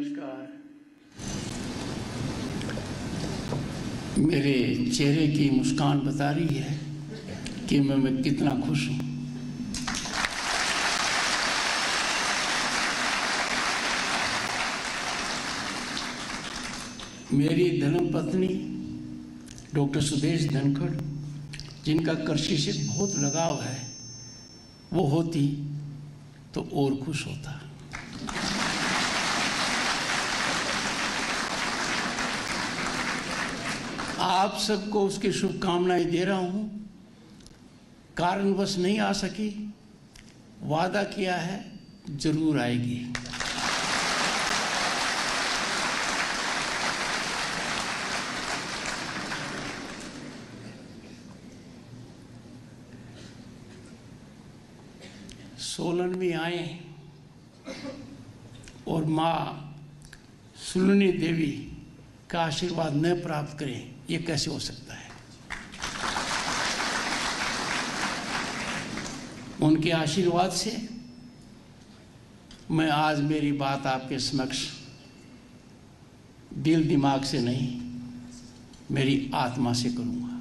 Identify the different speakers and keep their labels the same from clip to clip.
Speaker 1: नमस्कार। मेरे चेहरे की मुस्कान बता रही है कि मैं कितना खुश हूँ। मेरी धर्मपत्नी डॉक्टर सुदेश धनखड़, जिनका कृषि से बहुत लगाव है, वो होती तो और खुश होता। आप सबको उसकी शुभकामनाएं दे रहा हूं। कारणवश नहीं आ सकी, वादा किया है जरूर आएगी। सोलन में आए और माँ सुलनी देवी का आशीर्वाद न प्राप्त करें, ये कैसे हो सकता है। उनके आशीर्वाद से मैं आज मेरी बात आपके समक्ष दिल दिमाग से नहीं, मेरी आत्मा से करूंगा।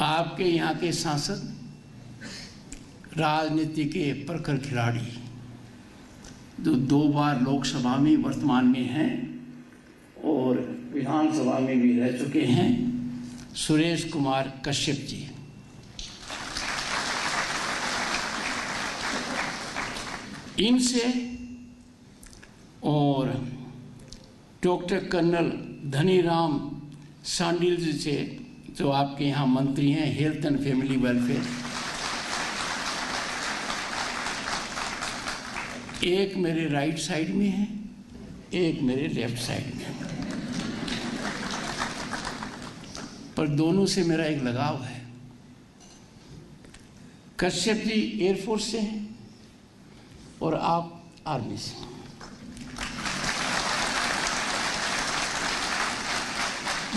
Speaker 1: आपके यहाँ के सांसद राजनीति के प्रखर खिलाड़ी, जो 2 बार लोकसभा में वर्तमान में हैं और विधानसभा में भी रह चुके हैं, सुरेश कुमार कश्यप जी। इनसे और डॉक्टर कर्नल धनीराम सांडिल जी से, जो आपके यहाँ मंत्री हैं हेल्थ एंड फैमिली वेलफेयर, एक मेरे राइट साइड में है, एक मेरे लेफ्ट साइड में है, पर दोनों से मेरा एक लगाव है। कश्यप जी एयरफोर्स से हैं और आप आर्मी से।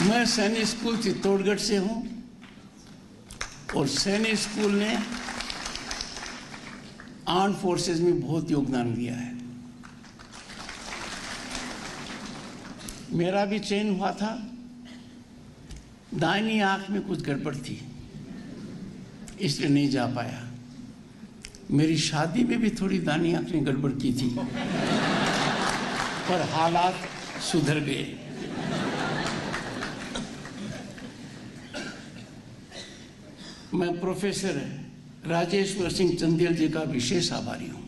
Speaker 1: मैं सैनिक स्कूल चित्तौड़गढ़ से हूं और सैनिक स्कूल ने आर्म फोर्सेस में बहुत योगदान दिया है। मेरा भी चयन हुआ था, दाहिनी आंख में कुछ गड़बड़ थी, इसलिए नहीं जा पाया। मेरी शादी में भी थोड़ी दाहिनी आंख में गड़बड़ की थी, पर हालात सुधर गए। मैं प्रोफेसर राजेश्वर सिंह चंदेल जी का विशेष आभारी हूं।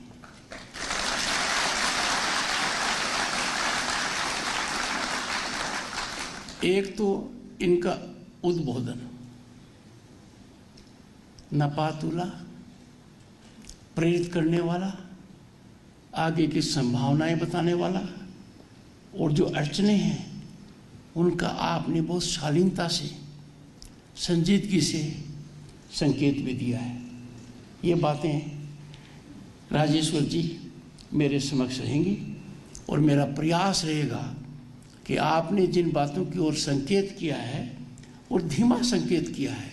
Speaker 1: एक तो इनका उद्बोधन, नपातुला, प्रेरित करने वाला, आगे की संभावनाएं बताने वाला, और जो अड़चने हैं उनका आपने बहुत शालीनता से, संजीदगी से संकेत भी दिया है। ये बातें राजेश्वर जी मेरे समक्ष रहेंगी और मेरा प्रयास रहेगा कि आपने जिन बातों की ओर संकेत किया है और धीमा संकेत किया है,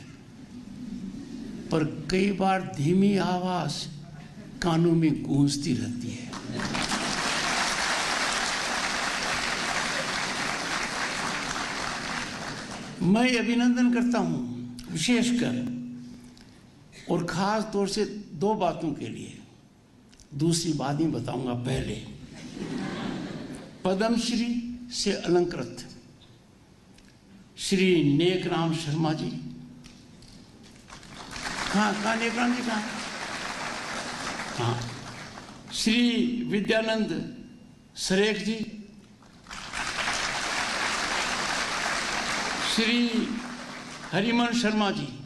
Speaker 1: पर कई बार धीमी आवाज कानों में गूंजती रहती है। मैं अभिनंदन करता हूं विशेषकर और खास तौर से 2 बातों के लिए, दूसरी बात ही बताऊंगा। पहले, पद्मश्री से अलंकृत श्री नेकराम शर्मा जी। कहाँ नेकराम जी कहाँ? हाँ, श्री विद्यानंद सरेख जी, श्री हरिमन शर्मा जी,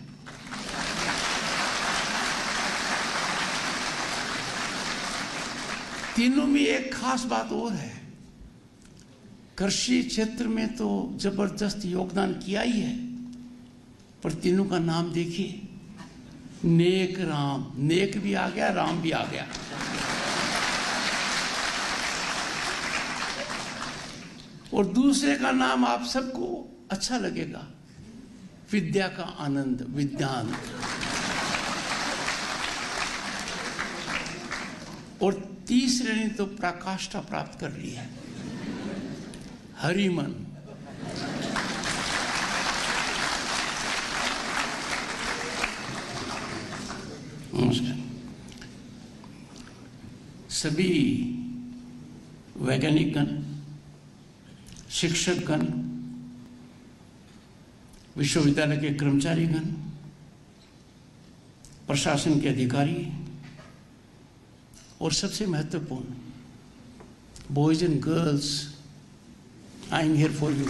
Speaker 1: तीनों में एक खास बात और है। कृषि क्षेत्र में तो जबरदस्त योगदान किया ही है, पर तीनों का नाम देखिए, नेक राम, नेक भी आ गया, राम भी आ गया। और दूसरे का नाम आप सबको अच्छा लगेगा, विद्या का आनंद, विद्यानंद। और तीसरे ने तो पराकाष्ठा प्राप्त कर ली है, हरिमन। सभी वैज्ञानिकगण, शिक्षकगण, विश्वविद्यालय के कर्मचारीगण, प्रशासन के अधिकारी और सबसे महत्वपूर्ण boys and girls, I am here for you.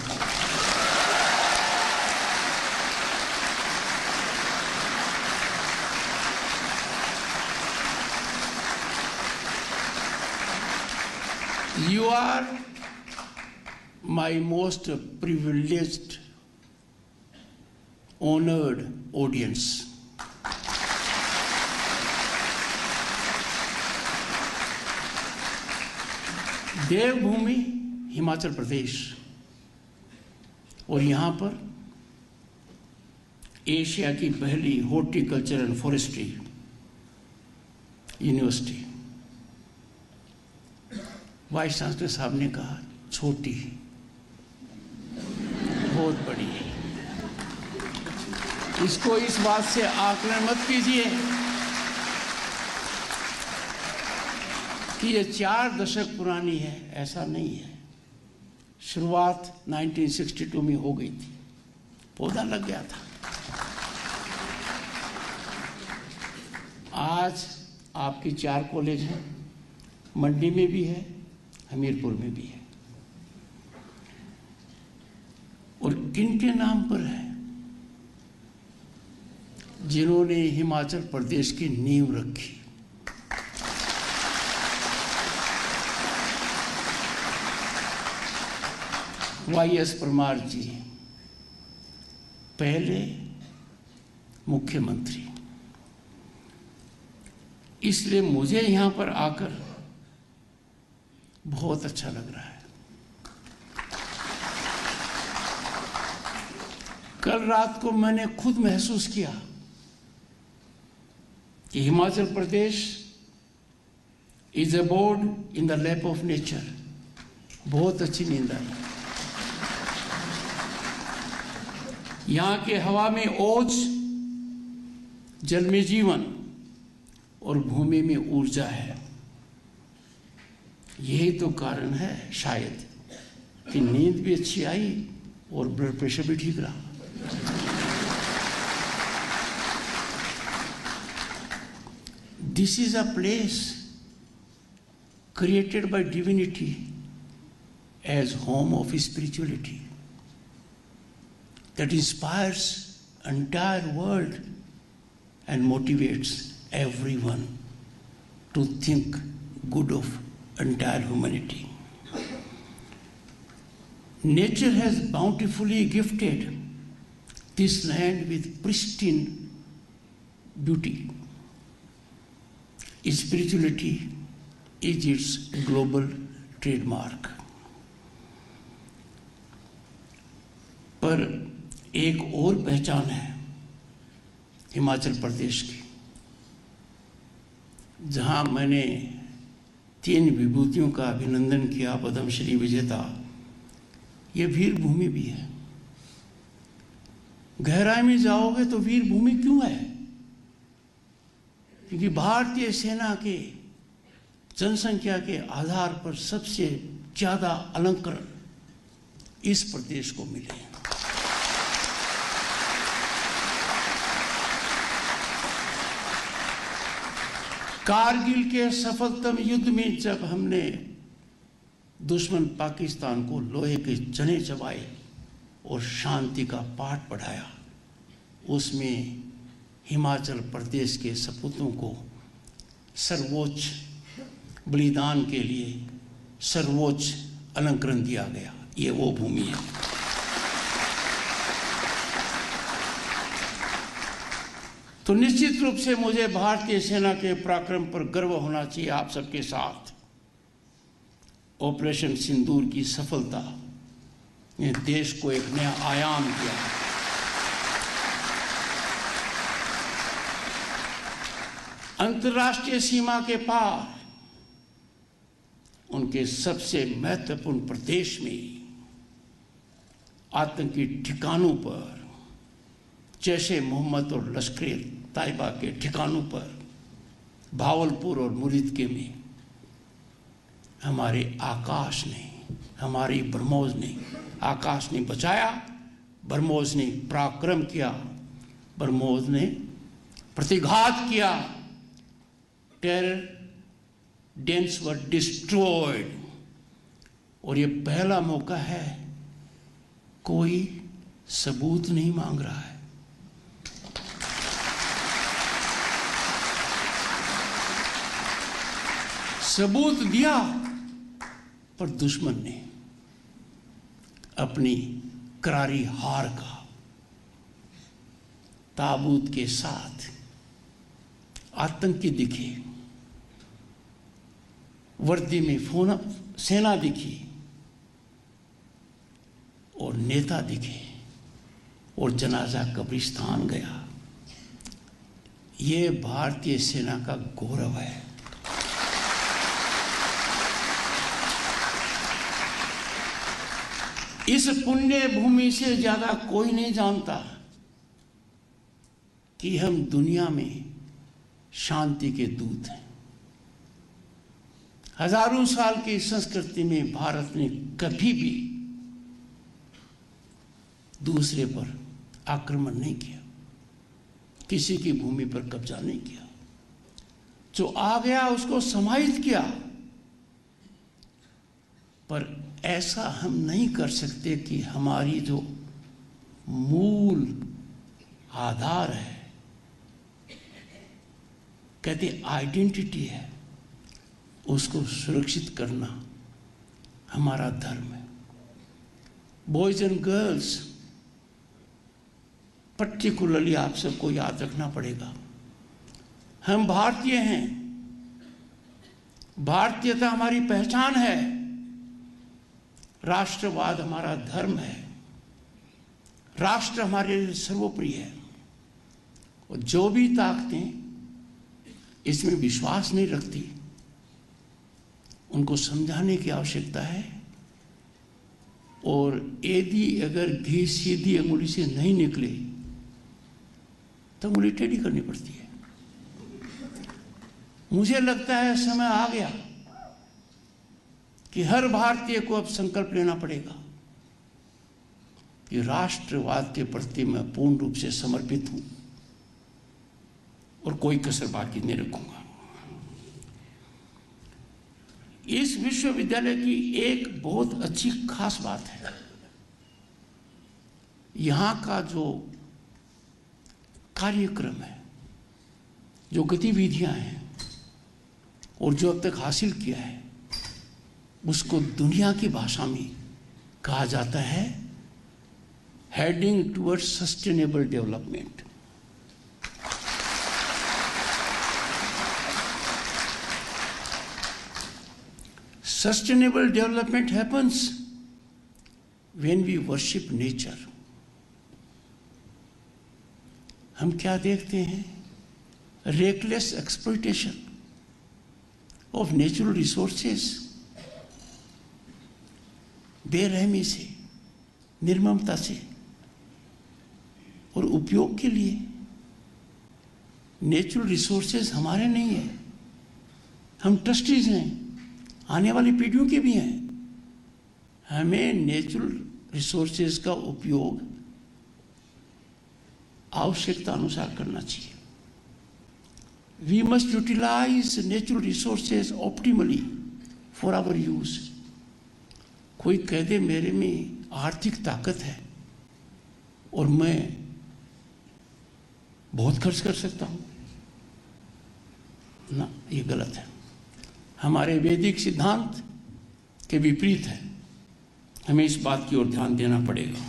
Speaker 1: You are my most privileged, honored audience. देवभूमि हिमाचल प्रदेश, और यहाँ पर एशिया की पहली horticulture and forestry university. Vice chancellor साहब ने कहा छोटी, बहुत बड़ी है। इसको इस बात से आकलन मत कीजिए कि ये 4 दशक पुरानी है, ऐसा नहीं है। शुरुआत 1962 में हो गई थी, पौधा लग गया था। आज आपकी 4 कॉलेज हैं, मंडी में भी है, हमीरपुर में भी है, और किन के नाम पर है? जिन्होंने हिमाचल प्रदेश की नींव रखी। YS परमार जी पहले मुख्यमंत्री। इसलिए मुझे यहां पर आकर बहुत अच्छा लग रहा है। कल रात को मैंने खुद महसूस किया कि Himachal Pradesh is abode in the lap of nature. बहुत अच्छी नींद आई। यहाँ के हवा में ओज, जल में जीवन और भूमि में ऊर्जा है। यही तो कारण है शायद कि नींद भी अच्छी आई और ब्लड प्रेशर भी ठीक रहा। This is a place created by divinity age home of spirituality that inspires entire world and motivates everyone to think good of entire humanity. Nature has bountifully gifted this land with pristine beauty. Spirituality is its global trademark. पर एक और पहचान है हिमाचल प्रदेश की, जहां मैंने 3 विभूतियों का अभिनंदन किया, पद्मश्री विजेता। ये वीर भूमि भी है। गहराई में जाओगे तो वीर भूमि क्यों है? क्योंकि भारतीय सेना के जनसंख्या के आधार पर सबसे ज्यादा अलंकरण इस प्रदेश को मिले। कारगिल के सफलतम युद्ध में जब हमने दुश्मन पाकिस्तान को लोहे के चने चबाए और शांति का पाठ पढ़ाया, उसमें हिमाचल प्रदेश के सपूतों को सर्वोच्च बलिदान के लिए सर्वोच्च अलंकरण दिया गया। ये वो भूमि है। तो निश्चित रूप से मुझे भारतीय सेना के पराक्रम पर गर्व होना चाहिए। आप सबके साथ ऑपरेशन सिंदूर की सफलता ने देश को एक नया आयाम दिया। अंतर्राष्ट्रीय सीमा के पार उनके सबसे महत्वपूर्ण प्रदेश में आतंकी ठिकानों पर, जैसे मोहम्मद और लश्कर ताइबा के ठिकानों पर, भावलपुर और मुरीदके में हमारे आकाश ने, हमारी ब्रह्मोस ने, आकाश ने बचाया, ब्रह्मोस ने पराक्रम किया, ब्रह्मोस ने प्रतिघात किया। Terror dense were destroyed. और ये पहला मौका है, कोई सबूत नहीं मांग रहा है। सबूत दिया पर दुश्मन ने अपनी करारी हार का ताबूत के साथ आतंकी दिखे, वर्दी में सेना दिखी और नेता दिखे और जनाजा कब्रिस्तान गया। ये भारतीय सेना का गौरव है। इस पुण्य भूमि से ज्यादा कोई नहीं जानता कि हम दुनिया में शांति के दूत हैं। हजारों साल की संस्कृति में भारत ने कभी भी दूसरे पर आक्रमण नहीं किया, किसी की भूमि पर कब्जा नहीं किया। जो आ गया उसको समाहित किया। पर ऐसा हम नहीं कर सकते कि हमारी जो मूल आधार है, कहते आइडेंटिटी है, उसको सुरक्षित करना हमारा धर्म है। बॉयज एंड गर्ल्स, पर्टिकुलरली आप सबको याद रखना पड़ेगा, हम भारतीय हैं। भारतीयता हमारी पहचान है। राष्ट्रवाद हमारा धर्म है। राष्ट्र हमारे लिए सर्वोपरि है। और जो भी ताकतें इसमें विश्वास नहीं रखती, उनको समझाने की आवश्यकता है। और यदि अगर घी सीधी अंगुली से नहीं निकले तो अंगुली टेढ़ी करनी पड़ती है। मुझे लगता है समय आ गया कि हर भारतीय को अब संकल्प लेना पड़ेगा कि राष्ट्रवाद के प्रति मैं पूर्ण रूप से समर्पित हूं और कोई कसर बाकी नहीं रखूंगा। इस विश्वविद्यालय की एक बहुत अच्छी खास बात है, यहां का जो कार्यक्रम है, जो गतिविधियां हैं और जो अब तक हासिल किया है, उसको दुनिया की भाषा में कहा जाता है heading towards sustainable development. Sustainable development happens when we worship nature. हम क्या देखते हैं? Reckless exploitation of natural resources, बेरहमी से, निर्ममता से और उपयोग के लिए। नेचुरल रिसोर्सेज हमारे नहीं है, हम ट्रस्टीज हैं, आने वाली पीढ़ियों के भी हैं। हमें नेचुरल रिसोर्सेज का उपयोग आवश्यकता अनुसार करना चाहिए। We must utilize natural resources optimally for our use. कोई कह दे मेरे में आर्थिक ताकत है और मैं बहुत खर्च कर सकता हूं, ना, ये गलत है। हमारे वैदिक सिद्धांत के विपरीत है। हमें इस बात की ओर ध्यान देना पड़ेगा।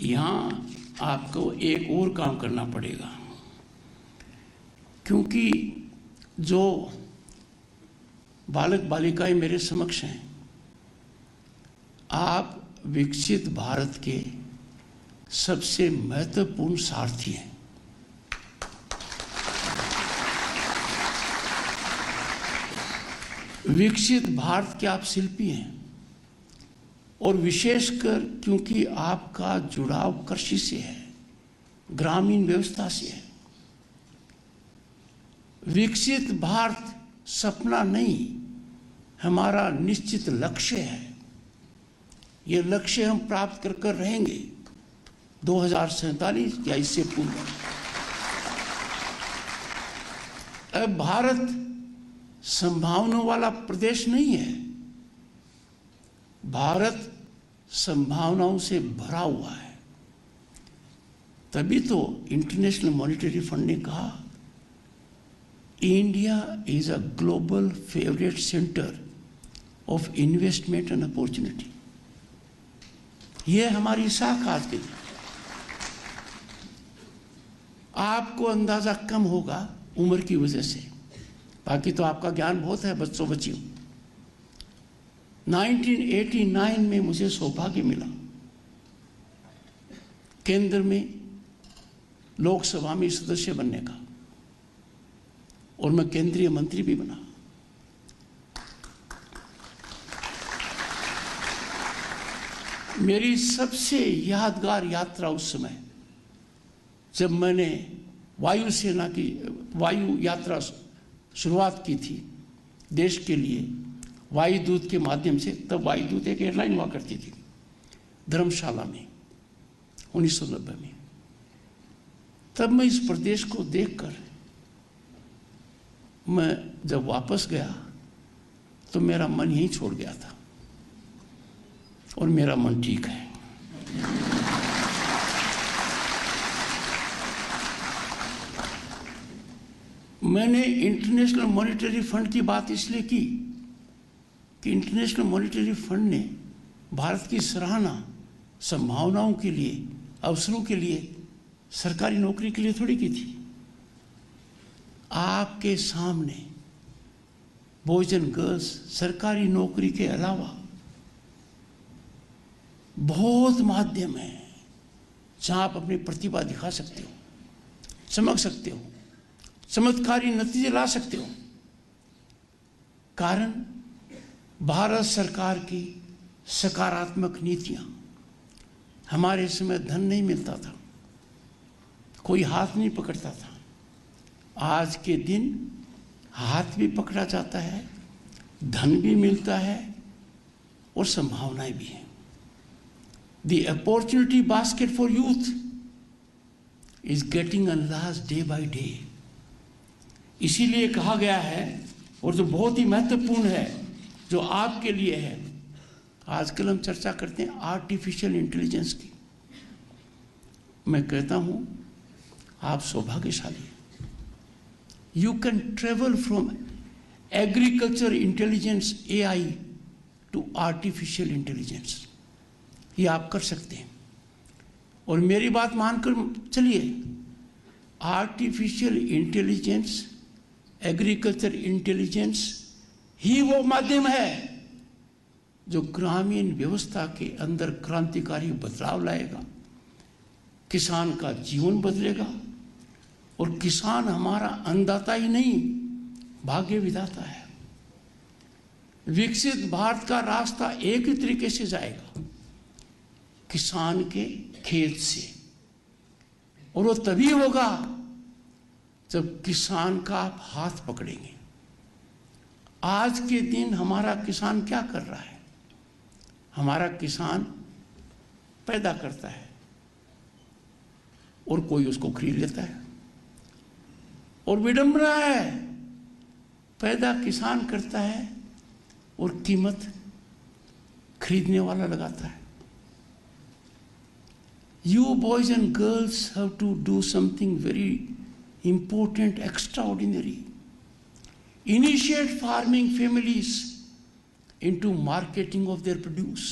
Speaker 1: यहां आपको एक और काम करना पड़ेगा, क्योंकि जो बालक बालिकाएं मेरे समक्ष हैं, आप विकसित भारत के सबसे महत्वपूर्ण सारथी हैं। विकसित भारत के आप शिल्पी हैं, और विशेषकर क्योंकि आपका जुड़ाव कृषि से है, ग्रामीण व्यवस्था से है। विकसित भारत सपना नहीं, हमारा निश्चित लक्ष्य है। ये लक्ष्य हम प्राप्त कर रहेंगे 2047 या इससे पूर्व। अब भारत संभावनाओं वाला प्रदेश नहीं है, भारत संभावनाओं से भरा हुआ है। तभी तो इंटरनेशनल मॉनेटरी फंड ने कहा India is a global favourite centre of investment and opportunity. यह हमारी साख आज के दिन। आपको अंदाजा कम होगा उम्र की वजह से, बाकी तो आपका ज्ञान बहुत है बच्चों बच्चियों। 1989 में मुझे सौभाग्य मिला केंद्र में लोकसभा में सदस्य बनने का, और मैं केंद्रीय मंत्री भी बना। मेरी सबसे यादगार यात्रा उस समय जब मैंने वायुसेना की वायु यात्रा शुरुआत की थी देश के लिए वायुदूत के माध्यम से। तब वायुदूत एक एयरलाइन हुआ करती थी धर्मशाला में 1990 में। तब मैं इस प्रदेश को देखकर मैं जब वापस गया तो मेरा मन यहीं छोड़ गया था, और मेरा मन ठीक है। मैंने इंटरनेशनल मॉनेटरी फंड की बात इसलिए की कि इंटरनेशनल मॉनेटरी फंड ने भारत की सराहना संभावनाओं के लिए, अवसरों के लिए, सरकारी नौकरी के लिए थोड़ी की थी। आपके सामने बॉयज एंड गर्ल्स सरकारी नौकरी के अलावा बहुत माध्यम है जहां आप अपनी प्रतिभा दिखा सकते हो, चमक सकते हो, चमत्कारी नतीजे ला सकते हो। कारण भारत सरकार की सकारात्मक नीतियां। हमारे समय धन नहीं मिलता था, कोई हाथ नहीं पकड़ता था। आज के दिन हाथ भी पकड़ा जाता है, धन भी मिलता है और संभावनाएं भी हैं। The opportunity basket for youth is getting enlarged day by day. इसीलिए कहा गया है, और जो बहुत ही महत्वपूर्ण है, जो आपके लिए है, आजकल हम चर्चा करते हैं आर्टिफिशियल इंटेलिजेंस की। मैं कहता हूं आप सौभाग्यशाली हैं। You can travel from agriculture intelligence AI to artificial intelligence. ये आप कर सकते हैं, और मेरी बात मानकर चलिए। आर्टिफिशियल इंटेलिजेंस, एग्रीकल्चर इंटेलिजेंस ही वो माध्यम है जो ग्रामीण व्यवस्था के अंदर क्रांतिकारी बदलाव लाएगा, किसान का जीवन बदलेगा, और किसान हमारा अन्नदाता ही नहीं, भाग्य विधाता है। विकसित भारत का रास्ता एक ही तरीके से जाएगा, किसान के खेत से, और वो तभी होगा जब किसान का आप हाथ पकड़ेंगे। आज के दिन हमारा किसान क्या कर रहा है? हमारा किसान पैदा करता है और कोई उसको खरीद लेता है, और विडंबना है, पैदा किसान करता है और कीमत खरीदने वाला लगाता है। You boys and girls have to do something very important, extraordinary. Initiate farming families into marketing of their produce.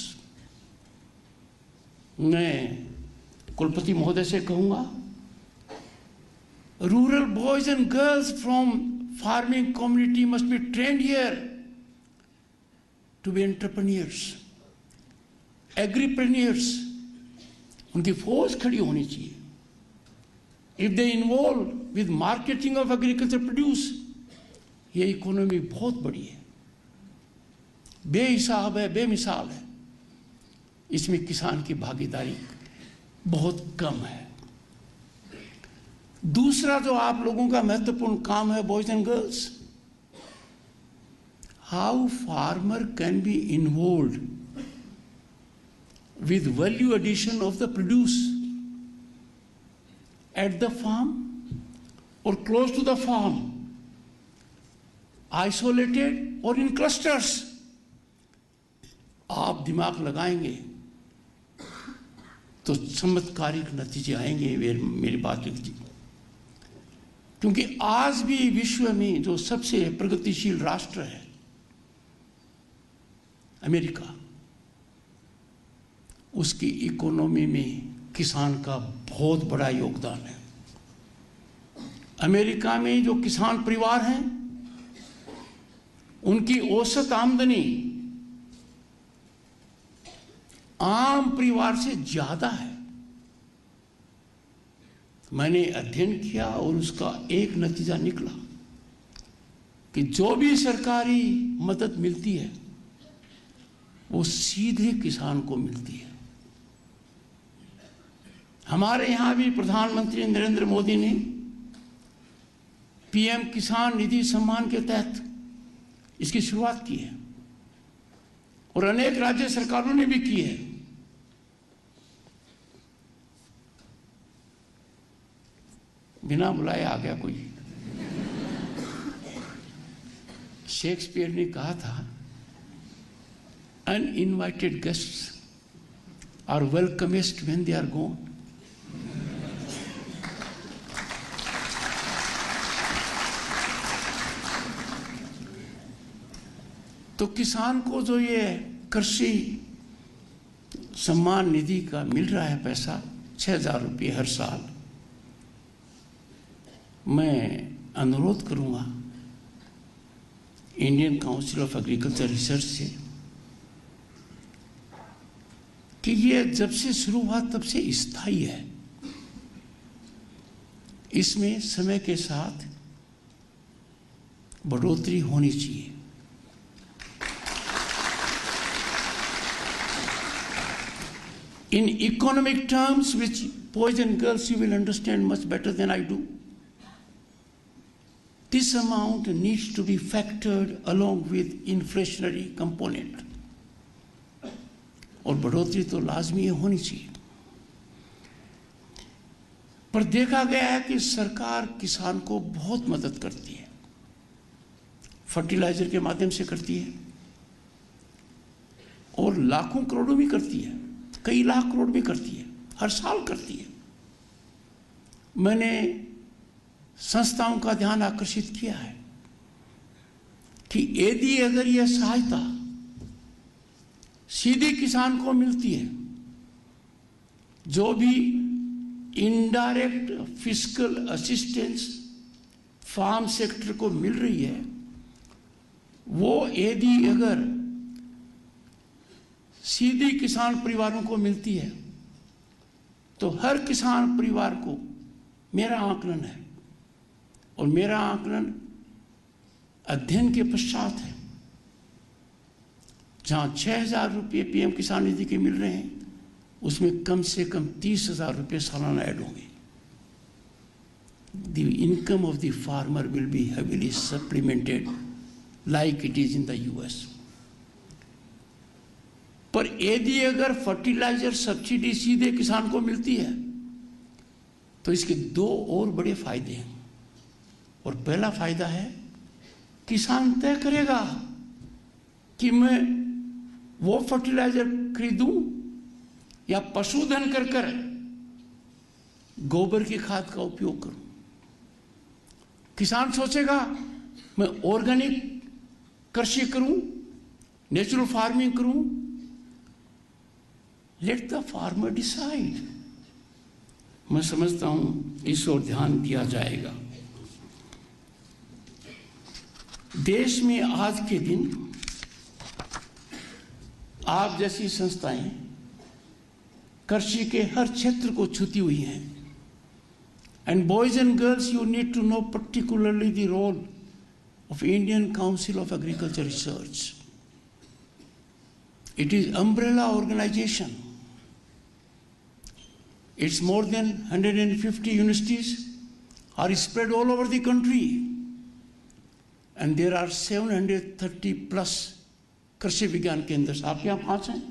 Speaker 1: मैं कुलपति महोदय से कहूँगा, rural boys and girls from farming community must be trained here to be entrepreneurs, agripreneurs. उनकी फौज खड़ी होनी चाहिए। If they involve with marketing of agriculture produce, ये इकोनॉमी बहुत बड़ी है। बेहिसाब है, बेमिसाल है। इसमें किसान की भागीदारी बहुत कम है। दूसरा जो आप लोगों का महत्वपूर्ण काम है, boys and girls, how farmer can be involve with value addition of the produce at the farm or close to the farm, isolated or in clusters. आप दिमाग लगाएंगे तो चमत्कारिक नतीजे आएंगे मेरी बात लीजिए। क्योंकि आज भी विश्व में जो सबसे प्रगतिशील राष्ट्र है अमेरिका, उसकी इकोनॉमी में किसान का बहुत बड़ा योगदान है। अमेरिका में जो किसान परिवार हैं, उनकी औसत आमदनी आम परिवार से ज्यादा है। मैंने अध्ययन किया और उसका एक नतीजा निकला कि जो भी सरकारी मदद मिलती है वो सीधे किसान को मिलती है। हमारे यहां भी प्रधानमंत्री नरेंद्र मोदी ने पीएम किसान निधि सम्मान के तहत इसकी शुरुआत की है और अनेक राज्य सरकारों ने भी की है। बिना बुलाए आ गया कोई। शेक्सपियर ने कहा था, uninvited guests are welcomest when they are gone. तो किसान को जो ये कृषि सम्मान निधि का मिल रहा है पैसा, 6,000 रुपये हर साल, मैं अनुरोध करूंगा Indian council of agriculture research से कि ये जब से शुरू हुआ तब से स्थायी है। इसमें समय के साथ बढ़ोतरी होनी चाहिए। In economic terms, which boys and girls you will understand much better than I do, this amount needs to be factored along with inflationary component. और बढ़ोतरी तो लाजमी होनी चाहिए। पर देखा गया है कि सरकार किसान को बहुत मदद करती है, फर्टिलाइजर के माध्यम से करती है और लाखों करोड़ों भी करती है, कई लाख करोड़ भी करती है, हर साल करती है। मैंने संस्थाओं का ध्यान आकर्षित किया है कि यदि अगर यह सहायता सीधी किसान को मिलती है, जो भी indirect fiscal assistance farm sector को मिल रही है, वो यदि अगर सीधी किसान परिवारों को मिलती है तो हर किसान परिवार को, मेरा आकलन है और मेरा आकलन अध्ययन के पश्चात है, जहां 6,000 रुपये पीएम किसान निधि के मिल रहे हैं, उसमें कम से कम 30,000 रुपये सालाना ऐड होंगे। The income of the farmer will be heavily supplemented like it is in the US. पर यदि अगर फर्टिलाइजर सब्सिडी सीधे किसान को मिलती है तो इसके दो और बड़े फायदे हैं। और पहला फायदा है, किसान तय करेगा कि मैं वो फर्टिलाइजर खरीदूं या पशुधन कर कर गोबर की खाद का उपयोग करूं। किसान सोचेगा मैं ऑर्गेनिक कृषि करूं, नेचुरल फार्मिंग करूं। Let the farmer decide. मैं समझता हूं इस ओर ध्यान दिया जाएगा। देश में आज के दिन आप जैसी संस्थाएं कृषि के हर क्षेत्र को छूती हुई हैं। And boys and girls, you need to know particularly the role of Indian Council of Agriculture Research. It is umbrella organization. It's more than 150 universities are spread all over the country. And there are 730 plus कृषि विज्ञान केंद्र. आपके यहाँ 5 हैं?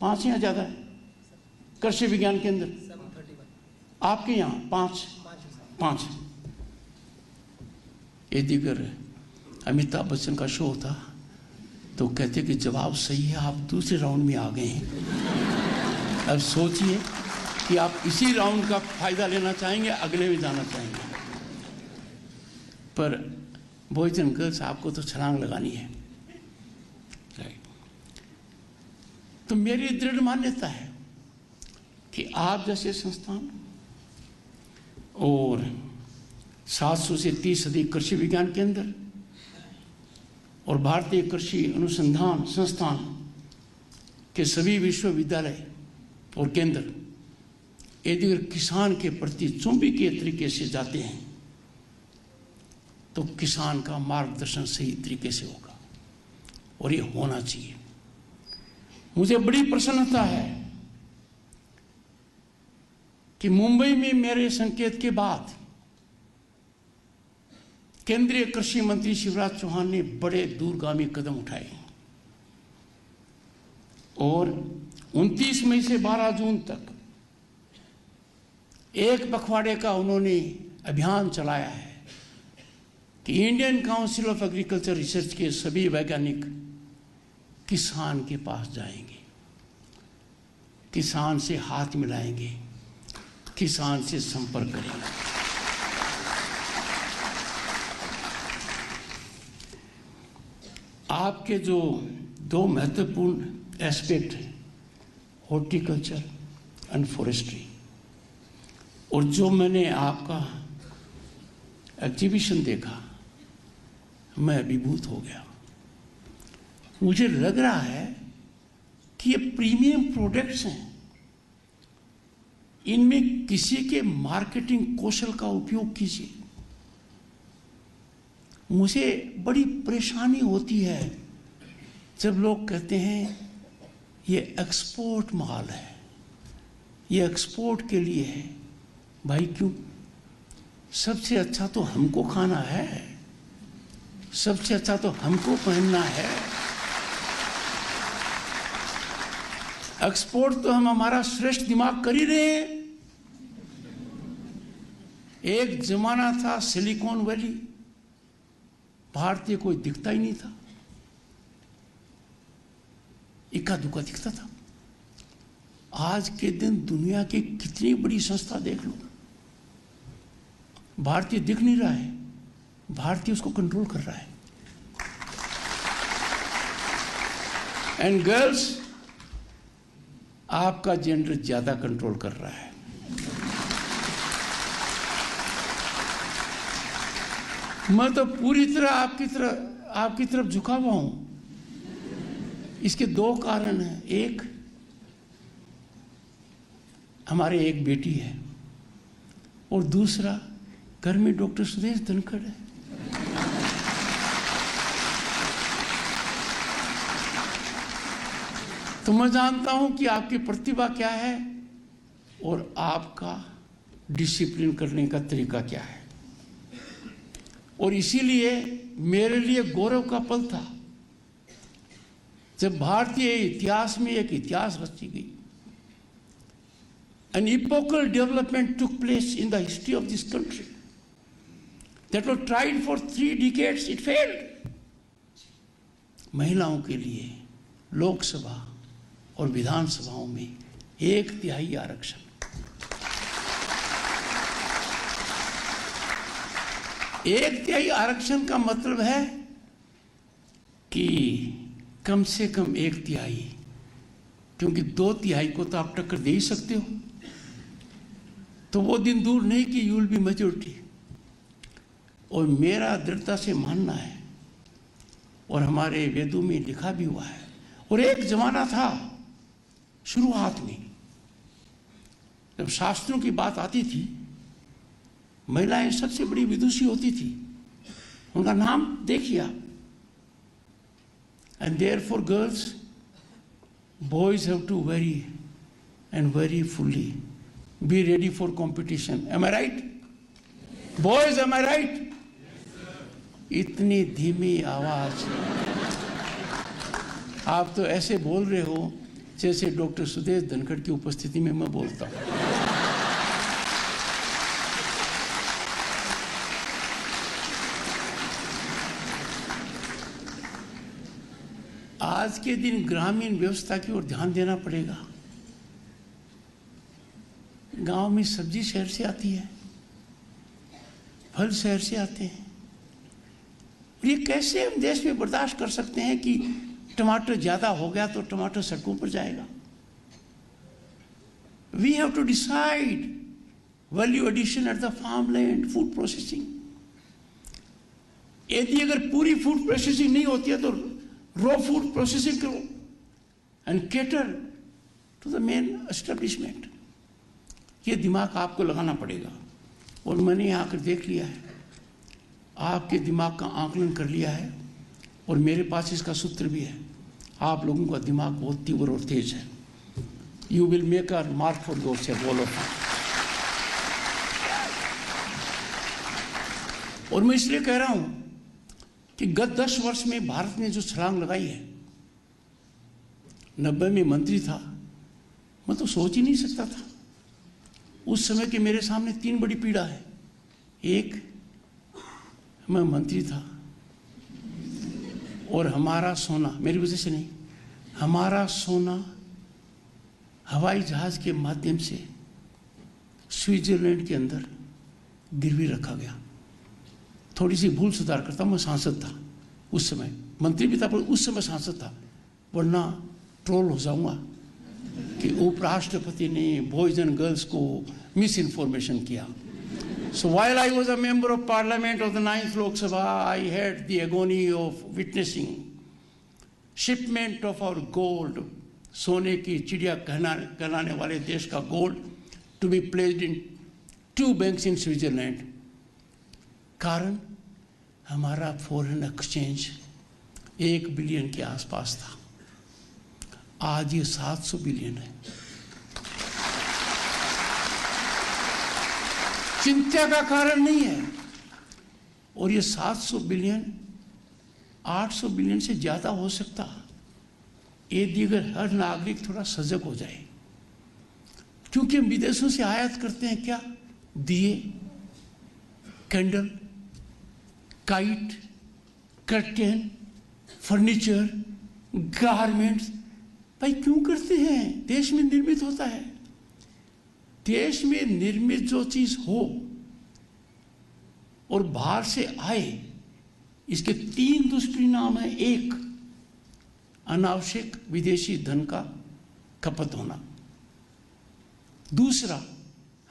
Speaker 1: 5 या ज़्यादा है कृषि विज्ञान केंद्र? आपके यहाँ 5. ये दिगर अमिताभ बच्चन का शो था तो कहते कि जवाब सही है, आप दूसरे राउंड में आ गए हैं. अब सोचिए कि आप इसी राउंड का फायदा लेना चाहेंगे, अगले में जाना चाहेंगे. पर बॉयज एंड गर्ल्स, आपको तो छलांग लगानी है. तो मेरी दृढ़ मान्यता है कि आप जैसे संस्थान और 700 से 30 अधिक कृषि विज्ञान केंद्र और भारतीय कृषि अनुसंधान संस्थान के सभी विश्वविद्यालय और केंद्र यदि अगर किसान के प्रति चुंबकीय तरीके से जाते हैं तो किसान का मार्गदर्शन सही तरीके से होगा और ये होना चाहिए. मुझे बड़ी प्रसन्नता है कि मुंबई में मेरे संकेत के बाद केंद्रीय कृषि मंत्री शिवराज चौहान ने बड़े दूरगामी कदम उठाए और 29 मई से 12 जून तक एक पखवाड़े का उन्होंने अभियान चलाया है कि Indian council of agriculture research के सभी वैज्ञानिक किसान के पास जाएंगे, किसान से हाथ मिलाएंगे, किसान से संपर्क करेंगे. आपके जो 2 महत्वपूर्ण एस्पेक्ट हैं, हॉर्टिकल्चर एंड फॉरेस्ट्री, और जो मैंने आपका एग्जीबिशन देखा, मैं अभिभूत हो गया. मुझे लग रहा है कि ये प्रीमियम प्रोडक्ट्स हैं, इनमें किसी के मार्केटिंग कौशल का उपयोग कीजिए. मुझे बड़ी परेशानी होती है जब लोग कहते हैं ये एक्सपोर्ट माल है, ये एक्सपोर्ट के लिए है. भाई क्यों? सबसे अच्छा तो हमको खाना है, सबसे अच्छा तो हमको पहनना है. एक्सपोर्ट तो हम हमारा श्रेष्ठ दिमाग कर ही रहे हैं. एक जमाना था सिलिकॉन वैली, भारतीय कोई दिखता ही नहीं था, इक्का दुक्का दिखता था. आज के दिन दुनिया की कितनी बड़ी संस्था देख लो, भारतीय दिख नहीं रहा है, भारतीय उसको कंट्रोल कर रहा है. एंड गर्ल्स, आपका जेंडर ज्यादा कंट्रोल कर रहा है. मैं तो पूरी तरह आपकी तरफ झुका हुआ हूं. इसके 2 कारण हैं. एक, हमारे एक बेटी है और दूसरा घर में डॉक्टर सुरेश धनखड़ है. तो मैं जानता हूं कि आपकी प्रतिभा क्या है और आपका डिसिप्लिन करने का तरीका क्या है. और इसीलिए मेरे लिए गौरव का पल था जब भारतीय इतिहास में एक इतिहास रची गई. An epochal development took place in the history of this country that was tried for 3 decades. It failed. महिलाओं के लिए लोकसभा और विधानसभाओं में 1/3 आरक्षण. एक तिहाई आरक्षण का मतलब है कि कम से कम 1/3, क्योंकि 2/3 को तो आप टक्कर दे ही सकते हो. तो वो दिन दूर नहीं कि यू विल बी मेजॉरिटी. और मेरा दृढ़ता से मानना है और हमारे वेदों में लिखा भी हुआ है. और एक जमाना था शुरुआत में जब शास्त्रों की बात आती थी, महिलाएं सबसे बड़ी विदुषी होती थी. उनका नाम देखिए आप. And therefore girls, boys have to very and very fully be ready for competition. Am I right? Boys, am I right? इतनी धीमी आवाज आप तो ऐसे बोल रहे हो जैसे डॉक्टर सुदेश धनखड़ की उपस्थिति में मैं बोलता हूं। आज के दिन ग्रामीण व्यवस्था की ओर ध्यान देना पड़ेगा। गांव में सब्जी शहर से आती है, फल शहर से आते हैं। ये कैसे हम देश में बर्दाश्त कर सकते हैं कि टमाटर ज्यादा हो गया तो टमाटर सड़कों पर जाएगा? We have to decide value addition at the farm land, food processing. यदि अगर पूरी फूड प्रोसेसिंग नहीं होती है तो रॉ फूड प्रोसेसिंग करो and cater to the main establishment. ये दिमाग आपको लगाना पड़ेगा। और मैंने यहाँ आकर देख लिया है, आपके दिमाग का आकलन कर लिया है और मेरे पास इसका सूत्र भी है। आप लोगों का दिमाग बहुत तीव्र और तेज है। You will make a mark for yourself all of you. और मैं इसलिए कह रहा हूं कि गत 10 वर्ष में भारत ने जो छलांग लगाई है, 90 में मंत्री था, मैं तो सोच ही नहीं सकता था उस समय कि मेरे सामने 3 बड़ी पीड़ा है। एक, मैं मंत्री था और हमारा सोना, मेरी वजह से नहीं, हमारा सोना हवाई जहाज के माध्यम से स्विट्जरलैंड के अंदर गिरवी रखा गया। थोड़ी सी भूल सुधार करता, मैं सांसद था उस समय, मंत्री भी था पर उस समय सांसद था, वरना ट्रोल हो जाऊंगा कि उपराष्ट्रपति ने बॉयज एंड गर्ल्स को मिस इन्फॉर्मेशन किया। So while I was a member of Parliament of the 9th Lok Sabha, I had the agony of witnessing shipment of our gold, सोने की चिड़िया कहलाने वाले देश का gold, to be placed in 2 banks in Switzerland। कारण हमारा foreign exchange 1 billion के आसपास था, आज ये 700 बिलियन है। चिंता का कारण नहीं है। और ये 700 बिलियन 800 बिलियन से ज्यादा हो सकता यदि अगर हर नागरिक थोड़ा सजग हो जाए। क्योंकि हम विदेशों से आयात करते हैं क्या? दिए, candle, kite, curtain, furniture, garments. भाई क्यों करते हैं? देश में निर्मित होता है। देश में निर्मित जो चीज हो और बाहर से आए, इसके 3 दुष्परिणाम है। एक, अनावश्यक विदेशी धन का खपत होना। दूसरा,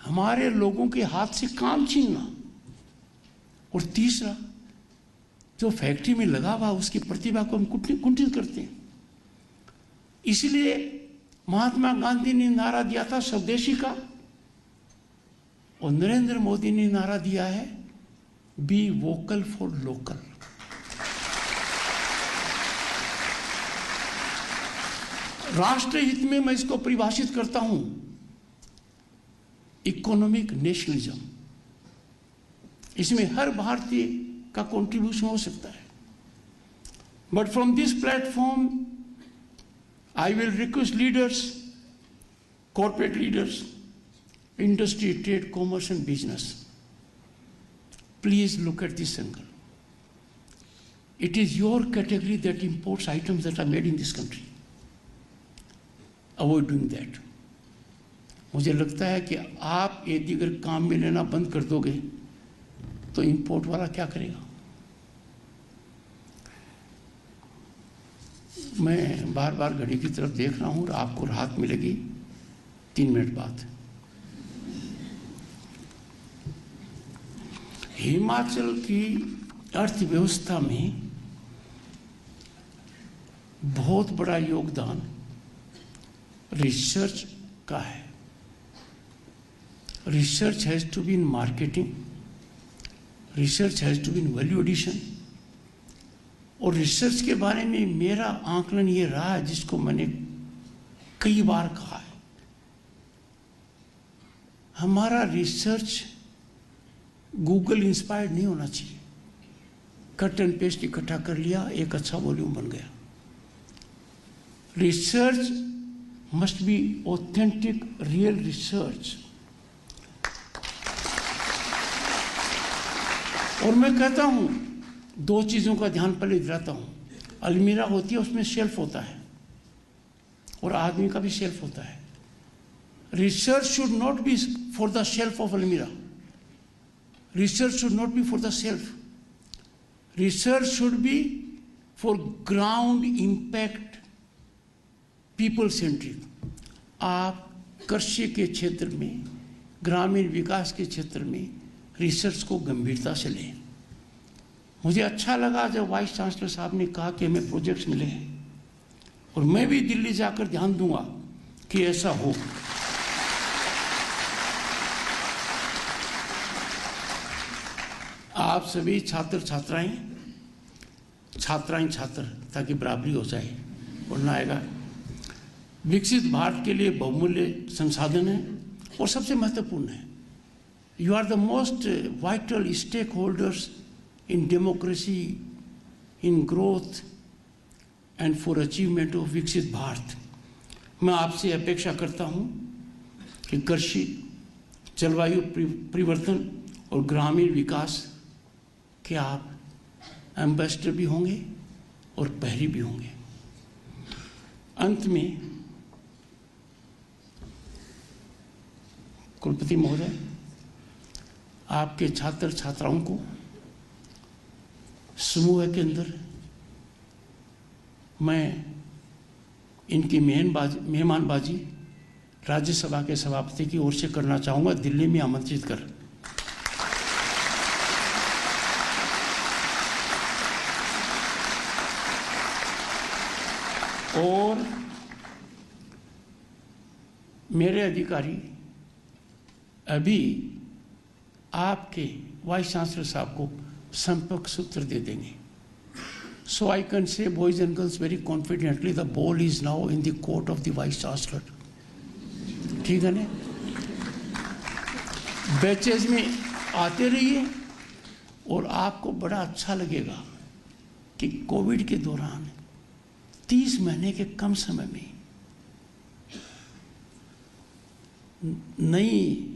Speaker 1: हमारे लोगों के हाथ से काम छीनना। और तीसरा, जो फैक्ट्री में लगा हुआ उसकी प्रतिभा को हम कुंठित करते हैं। इसलिए महात्मा गांधी ने नारा दिया था स्वदेशी का, और नरेंद्र मोदी ने नारा दिया है बी वोकल फॉर लोकल। राष्ट्र हित में मैं इसको परिभाषित करता हूं इकोनॉमिक नेशनलिज्म। इसमें हर भारतीय का कंट्रीब्यूशन हो सकता है। But from this platform I will request leaders, corporate leaders, industry, trade, commerce and business, please look at this angle. It is your category that imports items that are made in this country. Avoid doing that. मुझे लगता है कि आप यदि अगर काम में लेना बंद कर दोगे तो इंपोर्ट वाला क्या करेगा? मैं बार बार घड़ी की तरफ देख रहा हूं और आपको राहत मिलेगी 3 मिनट बाद। हिमाचल की अर्थव्यवस्था में बहुत बड़ा योगदान रिसर्च का है। Research has to be in marketing, research has to be in value addition. और रिसर्च के बारे में मेरा आकलन ये रहा, जिसको मैंने कई बार कहा है, हमारा रिसर्च गूगल इंस्पायर्ड नहीं होना चाहिए। कट एंड पेस्ट इकट्ठा कर लिया, एक अच्छा वॉल्यूम बन गया। Research must be authentic, real research. और मैं कहता हूं, दो चीजों का ध्यान पहले दिलाता हूं। अलमीरा होती है, उसमें शेल्फ होता है, और आदमी का भी शेल्फ होता है। Research should not be for the shelf of अलमीरा। Research should not be for the shelf. Research should be for ground impact, people centric. आप कृषि के क्षेत्र में, ग्रामीण विकास के क्षेत्र में रिसर्च को गंभीरता से लें। मुझे अच्छा लगा जब वाइस चांसलर साहब ने कहा कि हमें प्रोजेक्ट्स मिले हैं, और मैं भी दिल्ली जाकर ध्यान दूंगा कि ऐसा हो। आप सभी छात्र छात्र ताकि बराबरी हो जाए, बोलना आएगा। विकसित भारत के लिए बहुमूल्य संसाधन है और सबसे महत्वपूर्ण है। You are the most vital stake holders in democracy, in growth and for achievement of विकसित भारत। मैं आपसे अपेक्षा करता हूं कि कृषि, जलवायु परिवर्तन और ग्रामीण विकास के आप एम्बेसडर भी होंगे और प्रहरी भी होंगे। अंत में कुलपति महोदय, आपके छात्र छात्राओं को समूह के अंदर मैं इनकी मेहमानबाजी राज्यसभा के सभापति की ओर से करना चाहूंगा, दिल्ली में आमंत्रित कर। और मेरे अधिकारी अभी आपके वाइस चांसलर साहब को संपर्क सूत्र दे देंगे। So I can say boys and girls very confidently, the ball is now in the court of the vice chancellor. ठीक है ना? बैचेज में आते रहिए, और आपको बड़ा अच्छा लगेगा कि कोविड के दौरान 30 महीने के कम समय में नई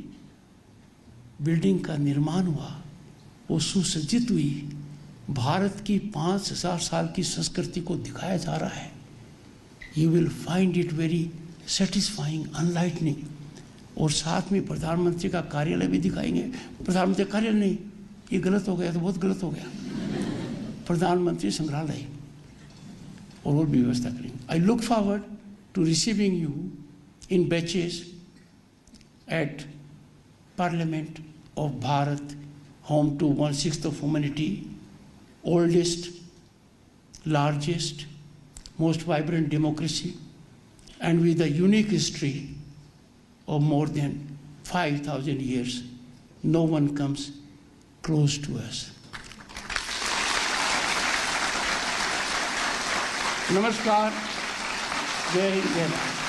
Speaker 1: बिल्डिंग का निर्माण हुआ, वो सुसज्जित हुई। भारत की 5000 साल की संस्कृति को दिखाया जा रहा है। You will find it very satisfying, enlightening. और साथ में प्रधानमंत्री का कार्यालय भी दिखाएंगे। प्रधानमंत्री कार्यालय नहीं, ये गलत हो गया, तो बहुत गलत हो गया। प्रधानमंत्री संग्रहालय, और वो भी व्यवस्था करेंगे। I look forward to receiving you in batches at Parliament of Bharat, home to 1/6 of humanity, oldest, largest, most vibrant democracy, and with a unique history of more than 5,000 years. No one comes close to us. Namaskar. Jai Hind, Jai Bharat.